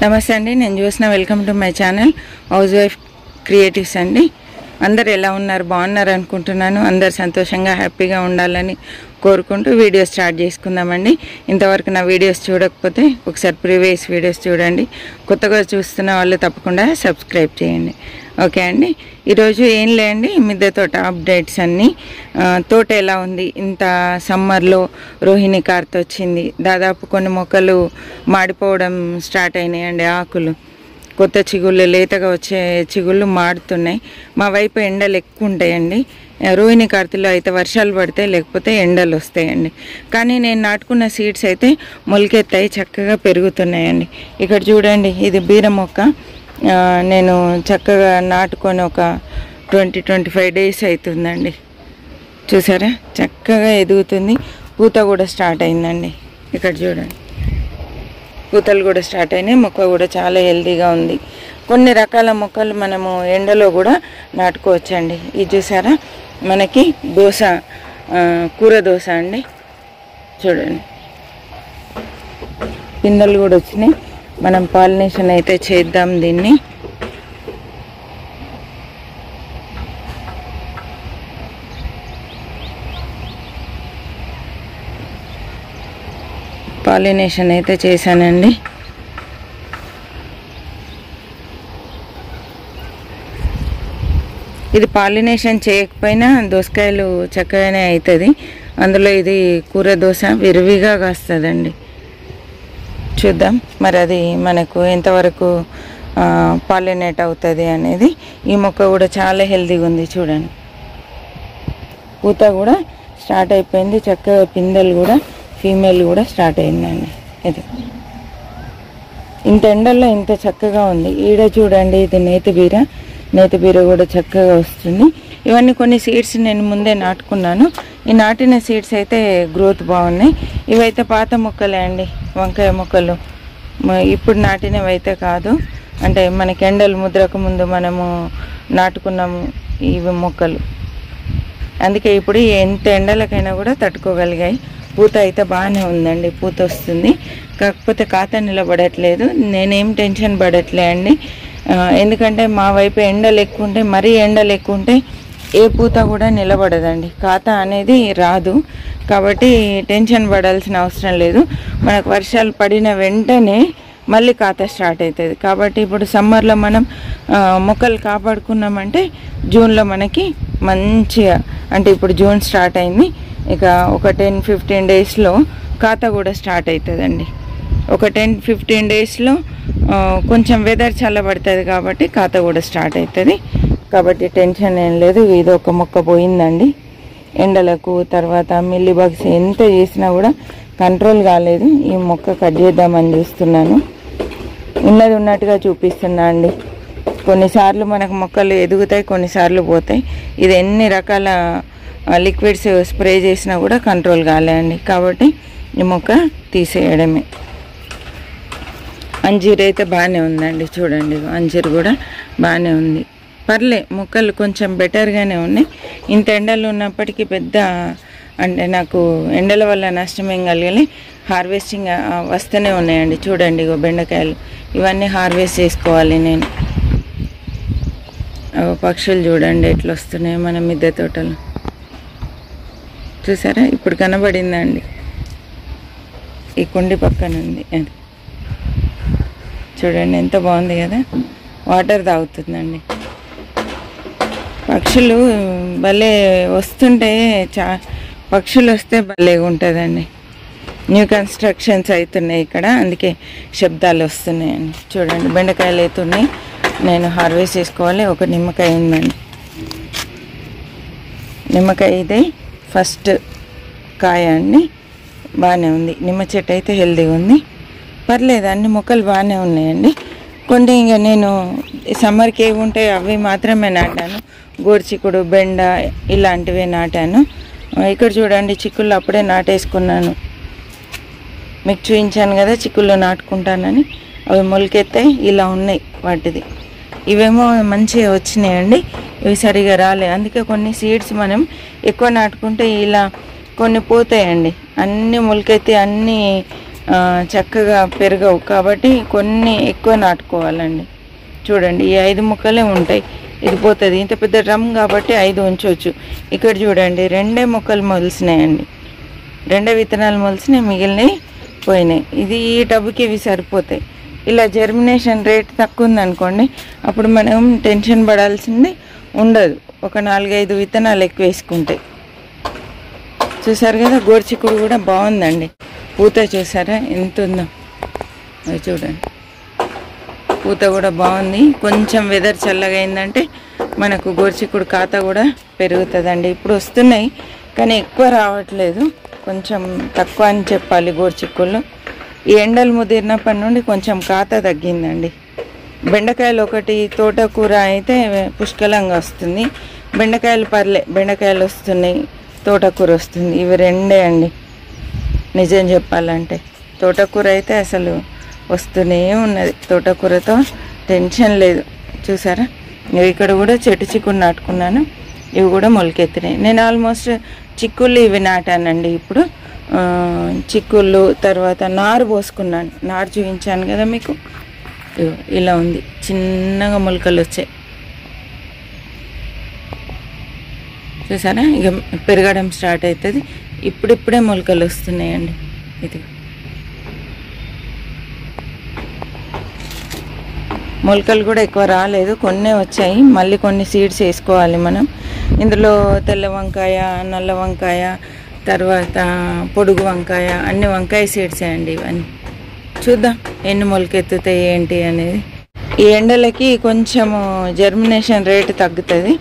నమస్తే అండి, నేను చూసిన welcome to my channel house wife creatives అండి. అందరు ఎలా ఉన్నారు? బాగున్నారు అనుకుంటున్నాను. అందరు సంతోషంగా హ్యాపీగా ఉండాలని కోరుకుంటూ వీడియో స్టార్ట్ చేసుకుందామండి. ఇంతవరకు నా వీడియోస్ చూడకపోతే ఒకసారి ప్రీవియస్ వీడియోస్ చూడండి. కొత్తగా చూస్తున్న వాళ్ళు తప్పకుండా సబ్స్క్రైబ్ చేయండి. ఓకే అండి, ఈరోజు ఏం లేండి, మిద్దె తోట అప్డేట్స్ అన్నీ. తోట ఎలా ఉంది? ఇంత సమ్మర్లో రోహిణి కార్తె వచ్చింది. దాదాపు కొన్ని మొక్కలు మాడిపోవడం స్టార్ట్ అయినాయండి. ఆకులు కొత్త చిగుళ్ళు, లేతగా వచ్చే చిగుళ్ళు మాడుతున్నాయి. మా వైపు ఎండలు ఎక్కువ ఉంటాయండి. రోహిణి కార్తెలో అయితే వర్షాలు పడితే, లేకపోతే ఎండలు వస్తాయండి. కానీ నేను నాటుకున్న సీడ్స్ అయితే మొలకెత్తాయి, చక్కగా పెరుగుతున్నాయండి. ఇక్కడ చూడండి, ఇది బీర మొక్క. నేను చక్కగా నాటుకొని ఒక 20-25 డేస్ అవుతుందండి. చూసారా, చక్కగా ఎదుగుతుంది. పూత కూడా స్టార్ట్ అయిందండి. ఇక్కడ చూడండి, పూతలు కూడా స్టార్ట్ అయినాయి. మొక్క కూడా చాలా హెల్తీగా ఉంది. కొన్ని రకాల మొక్కలు మనము ఎండలో కూడా నాటుకోవచ్చండి. ఇది చూసారా, మనకి దోస, కూర దోస అండి. చూడండి, పిందెలు కూడా వచ్చినాయి. మనం పాలినేషన్ అయితే చేద్దాం దీన్ని. పాలినేషన్ అయితే చేశానండి. ఇది పాలినేషన్ చేయకపోయినా దోసకాయలు చక్కగానే అవుతుంది. అందులో ఇది కూర దోస విరివిగా కాస్తుందండి. చూద్దాం మరి అది మనకు ఎంతవరకు పాలినేట్ అవుతుంది అనేది. ఈ మొక్క కూడా చాలా హెల్తీగా ఉంది. చూడండి, పూత కూడా స్టార్ట్ అయిపోయింది. చక్కగా పిందెలు కూడా, ఫీమేల్ కూడా స్టార్ట్ అయిందండి. ఇది ఇంత ఎండల్లో ఇంత చక్కగా ఉంది. ఈడ చూడండి, ఇది నేతిబీర. నేతిబీర కూడా చక్కగా వస్తుంది. ఇవన్నీ కొన్ని సీడ్స్ నేను ముందే నాటుకున్నాను. ఈ నాటిన సీడ్స్ అయితే గ్రోత్ బాగున్నాయి. ఇవైతే పాత మొక్కలే అండి, వంకాయ మొక్కలు. ఇప్పుడు నాటినవి అయితే కాదు. అంటే మనకి ఎండలు ముద్రకు ముందు మనము నాటుకున్నాము ఇవి మొక్కలు. అందుకే ఇప్పుడు ఎంత ఎండలకైనా కూడా తట్టుకోగలిగాయి. పూత అయితే బాగానే ఉందండి, పూత వస్తుంది. కాకపోతే ఖాతా నిలబడట్లేదు. నేనేం టెన్షన్ పడట్లే అండి. ఎందుకంటే మా వైపు ఎండలు ఎక్కువ ఉంటే, మరీ ఎండలు ఎక్కువ ఉంటే ఏ పూత కూడా నిలబడదండి, ఖాతా అనేది రాదు. కాబట్టి టెన్షన్ పడాల్సిన అవసరం లేదు. మనకు వర్షాలు పడిన వెంటనే మళ్ళీ ఖాతా స్టార్ట్ అవుతుంది. కాబట్టి ఇప్పుడు సమ్మర్లో మనం మొక్కలు కాపాడుకున్నామంటే జూన్లో మనకి మంచిగా, అంటే ఇప్పుడు జూన్ స్టార్ట్ అయింది, ఇక ఒక 10-15 డేస్లో ఖాతా కూడా స్టార్ట్ అవుతుందండి. ఒక 10-15 డేస్లో కొంచెం వెదర్ చల్లబడుతుంది కాబట్టి ఖాతా కూడా స్టార్ట్ అవుతుంది. కాబట్టి టెన్షన్ ఏం లేదు. ఇది ఒక మొక్క పోయిందండి ఎండలకు. తర్వాత మిల్లీ బగ్స్ ఎంత చేసినా కూడా కంట్రోల్ కాలేదు. ఈ మొక్క కట్ చేద్దామని చూస్తున్నాను. ఉన్నది ఉన్నట్టుగా చూపిస్తున్నా అండి. కొన్నిసార్లు మనకు మొక్కలు ఎదుగుతాయి, కొన్నిసార్లు పోతాయి. ఇది ఎన్ని రకాల లిక్విడ్స్ స్ప్రే చేసినా కూడా కంట్రోల్ కాలేండి. కాబట్టి ఈ మొక్క తీసేయడమే. అంజీరు అయితే బాగానే ఉందండి. చూడండి, అంజీరు కూడా బాగానే ఉంది. పర్లే, మొక్కలు కొంచెం బెటర్గానే ఉన్నాయి. ఇంత ఎండలు ఉన్నప్పటికీ పెద్ద, అంటే నాకు ఎండల వల్ల నష్టం ఏం కలగలే. హార్వెస్టింగ్ వస్తూనే ఉన్నాయండి. చూడండి, బెండకాయలు ఇవన్నీ హార్వెస్ట్ చేసుకోవాలి నేను. పక్షులు చూడండి ఎట్లా వస్తున్నాయి మన మిద్దె తోటలు. చూసారా, ఇప్పుడు కనబడిందండి. ఈ కుండి పక్కన ఉంది. అది చూడండి, ఎంత బాగుంది కదా. వాటర్ తాగుతుందండి. పక్షులు భలే వస్తుంటే, పక్షులు వస్తే భలేగా ఉంటుందండి. న్యూ కన్స్ట్రక్షన్స్ అవుతున్నాయి ఇక్కడ, అందుకే శబ్దాలు వస్తున్నాయండి. చూడండి, బెండకాయలు అవుతున్నాయి. నేను హార్వెస్ట్ చేసుకోవాలి. ఒక నిమ్మకాయ ఉందండి. నిమ్మకాయ ఇదే ఫస్ట్ కాయ అండి. బాగానే ఉంది. నిమ్మ చెట్టు అయితే హెల్తీగా ఉంది. పర్లేదు, అన్ని మొక్కలు బాగానే ఉన్నాయండి. కొన్ని ఇంకా నేను సమ్మర్కి ఏవి ఉంటాయి అవి మాత్రమే నాటాను. గోరుచిక్కుడు, బెండ ఇలాంటివే నాటాను. ఇక్కడ చూడండి, చిక్కుళ్ళు అప్పుడే నాటేసుకున్నాను. మీకు చూపించాను కదా చిక్కుళ్ళు నాటుకుంటానని. అవి మొలకెత్తాయి, ఇలా ఉన్నాయి వాటిది. ఇవేమో మంచిగా వచ్చినాయండి, ఇవి సరిగా రాలే. అందుకే కొన్ని సీడ్స్ మనం ఎక్కువ నాటుకుంటే ఇలా కొన్ని పోతాయండి. అన్నీ మొలకెత్తి అన్నీ చక్కగా పెరగవు. కాబట్టి కొన్ని ఎక్కువ నాటుకోవాలండి. చూడండి ఈ 5 మొక్కలే ఉంటాయి. ఇది పోతుంది. ఇంత పెద్ద డ్రమ్ కాబట్టి 5 ఉంచవచ్చు. ఇక్కడ చూడండి 2 మొక్కలు మొలిసినాయండి. 2 విత్తనాలు మొలిసినాయి, మిగిలినవి పోయినాయి. ఇది ఈ టబ్బుకి ఇవి సరిపోతాయి. ఇలా జర్మినేషన్ రేట్ తక్కువ ఉందనుకోండి, అప్పుడు మనం టెన్షన్ పడాల్సింది ఉండదు. ఒక 4-5 విత్తనాలు ఎక్కువ వేసుకుంటాయి. చూసారు కదా, గోరుచిక్కుడు కూడా బాగుందండి. పూత చూసారా ఎంత ఉందో, అది చూడండి. పూత కూడా బాగుంది. కొంచెం వెదర్ చల్లగా అయిందంటే మనకు గోరుచిక్కుడు ఖాతా కూడా పెరుగుతుందండి. ఇప్పుడు వస్తున్నాయి కానీ ఎక్కువ రావట్లేదు, కొంచెం తక్కువ అని చెప్పాలి గోరుచిక్కుళ్ళు. ఈ ఎండలు ముదిరినప్పటి నుండి కొంచెం ఖాతా తగ్గిందండి. బెండకాయలు ఒకటి, తోటకూర అయితే పుష్కలంగా వస్తుంది. బెండకాయలు పర్లే, బెండకాయలు వస్తున్నాయి, తోటకూర వస్తుంది. ఇవి 2 అండి నిజం చెప్పాలంటే. తోటకూర అయితే అసలు వస్తూనే ఉన్నది. తోటకూరతో టెన్షన్ లేదు. చూసారా, ఇక్కడ కూడా చెట్టు చిక్కుడు నాటుకున్నాను. ఇవి కూడా మొలకెత్తినాయి. నేను ఆల్మోస్ట్ చిక్కుళ్ళు ఇవి నాటానండి. ఇప్పుడు చిక్కుళ్ళు తర్వాత నారు పోసుకున్నాను. నారు చూపించాను కదా మీకు, ఇలా ఉంది. చిన్నగా మొలకలు వచ్చాయి చూసారా. ఇక పెరగడం స్టార్ట్ అవుతుంది. ఇప్పుడిప్పుడే మొలకలు వస్తున్నాయండి. ఇది మొలకలు కూడా ఎక్కువ రాలేదు, కొన్నే వచ్చాయి. మళ్ళీ కొన్ని సీడ్స్ వేసుకోవాలి మనం. ఇందులో తెల్ల వంకాయ, నల్ల వంకాయ, తర్వాత పొడుగు వంకాయ, అన్ని వంకాయ సీడ్సే అండి ఇవన్నీ. చూద్దాం ఎన్ని మొలకెత్తుతాయి ఏంటి అనేది. ఈ ఎండలకి కొంచెము జర్మినేషన్ రేటు తగ్గుతుంది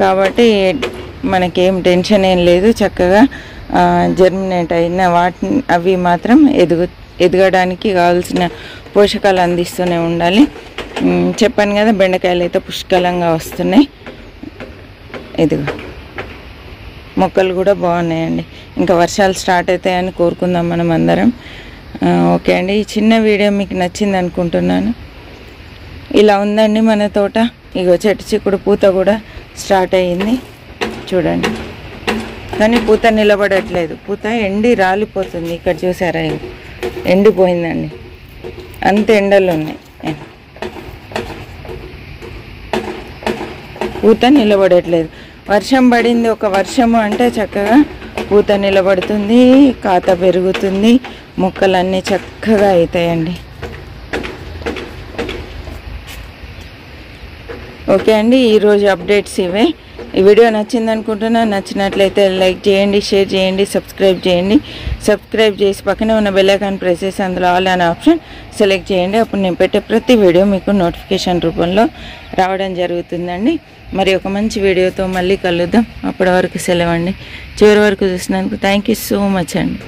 కాబట్టి మనకేం టెన్షన్ ఏం లేదు. చక్కగా జర్మినేట్ అయిన అవి మాత్రం ఎదగడానికి కావాల్సిన పోషకాలు అందిస్తూనే ఉండాలి. చెప్పాను కదా, బెండకాయలు అయితే పుష్కలంగా వస్తున్నాయి. ఇదిగో మొక్కలు కూడా బాగున్నాయండి. ఇంకా వర్షాలు స్టార్ట్ అవుతాయని కోరుకుందాం మనం అందరం. ఓకే అండి, ఈ చిన్న వీడియో మీకు నచ్చింది అనుకుంటున్నాను. ఇలా ఉందండి మన తోట. ఇగో చెట్టు చిక్కుడు పూత కూడా స్టార్ట్ అయ్యింది చూడండి. కానీ పూత నిలబడట్లేదు, పూత ఎండి రాలిపోతుంది. ఇక్కడ చూసారా, ఎండిపోయిందండి. అంత ఎండలు ఉన్నాయి. పూత నిలబడట్లేదు. వర్షం పడింది, ఒక వర్షము అంటే చక్కగా పూత నిలబడుతుంది, ఖాతా పెరుగుతుంది, మొక్కలన్నీ చక్కగా అవుతాయండి. ఓకే అండి, ఈరోజు అప్డేట్స్ ఇవే. ఈ వీడియో నచ్చింది అనుకుంటున్నా. నచ్చినట్లయితే లైక్ చేయండి, షేర్ చేయండి, సబ్స్క్రైబ్ చేయండి. సబ్స్క్రైబ్ చేసి పక్కనే ఉన్న బెల్ ఐకాన్ ప్రెస్ చేసి అందులో ఆల్ అనే ఆప్షన్ సెలెక్ట్ చేయండి. అప్పుడు నేను పెట్టే ప్రతి వీడియో మీకు నోటిఫికేషన్ రూపంలో రావడం జరుగుతుందండి. మరి ఒక మంచి వీడియోతో మళ్ళీ కలుద్దాం. అప్పటి వరకు సెలవండి. చివరి వరకు చూసినందుకు థ్యాంక్ యూ సో మచ్ అండి.